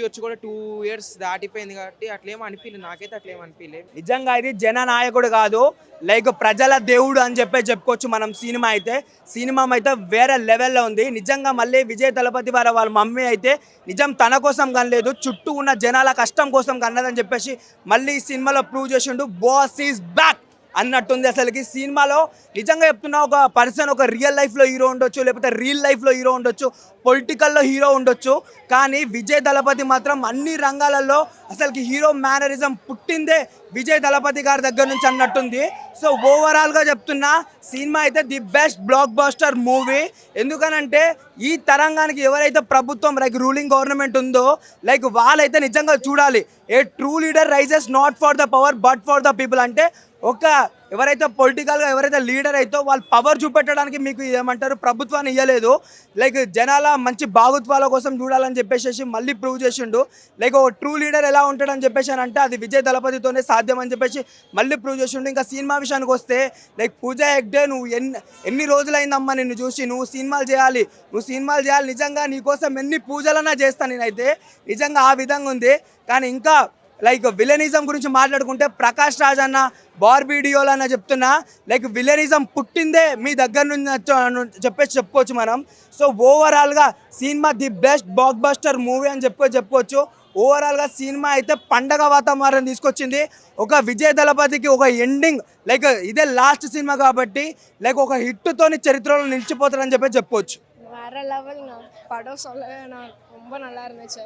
వచ్చి కూడా 2 ఇయర్స్ దాటిపోయింది కాబట్టి అట్లేం అనిపియలేదు. నాకైతే అట్లేం అనిపియలేదు. నిజంగా ఇది జననాయకుడు కాదు, లైక్ ప్రజల దేవుడు అని చెప్పుకోవచ్చు మనం. సినిమా అయితే వేరే లెవెల్లో ఉంది నిజంగా. మళ్ళీ విజయ్ దళపతి వాళ్ళ మమ్మీ అయితే నిజం తన కోసం కనలేదు, చుట్టూ ఉన్న జనాల కష్టం కోసం కన్నదని చెప్పేసి మళ్ళీ ఈ సినిమాలో ప్రూవ్ చేసిండు. బాస్ ఈజ్ బ్యాక్ అన్నట్టుంది. అసలుకి సినిమాలో నిజంగా చెప్తున్నా, ఒక పర్సన్ ఒక రియల్ లైఫ్లో హీరో ఉండొచ్చు, లేకపోతే రియల్ లైఫ్లో హీరో ఉండొచ్చు, పొలిటికల్లో హీరో ఉండొచ్చు, కానీ విజయ్ దళపతి మాత్రం అన్ని రంగాలలో అసలుకి హీరో మేనరిజం పుట్టిందే విజయ్ దళపతి గారి దగ్గర నుంచి అన్నట్టుంది. సో ఓవరాల్గా చెప్తున్నా, సినిమా అయితే the best blockbuster movie. ఎందుకనంటే ఈ తరంగానికి ఎవరైతే ప్రభుత్వం లైక్ రూలింగ్ గవర్నమెంట్ ఉందో, లైక్ వాళ్ళైతే నిజంగా చూడాలి. A true leader rises not for the power but for the people. అంటే ఎవరైతే పొలిటికల్గా ఎవరైతే లీడర్ అయితే వాళ్ళు పవర్ చూపెట్టడానికి మీకు ఏమంటారు ప్రభుత్వాన్ని ఇవ్వలేదు, లైక్ జనాల మంచి భాగోత్వాల కోసం చూడాలని చెప్పేసి మళ్ళీ ప్రూవ్ చేసిండు. లైక్ ఒక ట్రూ లీడర్ ఎలా ఉంటాడని చెప్పేసి అంటే అది విజయ్ దళపతితోనే సాధ్యం అని చెప్పేసి మళ్ళీ ప్రూవ్ చేసిండు. ఇంకా సినిమా విషయానికి వస్తే, లైక్ పూజా హెగ్డే నువ్వు ఎన్ని రోజులైందమ్మా నిన్ను చూసి, నువ్వు సినిమాలు చేయాలి నిజంగా నీకోసం ఎన్ని పూజలన్నా చేస్తాను నేనైతే. నిజంగా ఆ విధంగా ఉంది. కానీ ఇంకా లైక్ విలనిజం గురించి మాట్లాడుకుంటే, ప్రకాష్ రాజ్ అన్న బార్బీ డియోల్ అన్న చెప్తున్నా, లైక్ విలనిజం పుట్టిందే మీ దగ్గర నుంచి చెప్పుకోవచ్చు మనం. సో ఓవరాల్గా cinema the best blockbuster movie అని చెప్పుకోవచ్చు. ఓవరాల్గా సినిమా అయితే పండగ వాతావరణం తీసుకొచ్చింది. ఒక విజయ్ దళపతికి ఒక ఎండింగ్, లైక్ ఇదే లాస్ట్ సినిమా కాబట్టి లైక్ ఒక హిట్తోని చరిత్రలో నిలిచిపోతారని చెప్పొచ్చు. வேற லெவல்ங்க. படம் சொல்லவே நான் ரொம்ப நல்லா இருந்துச்சு.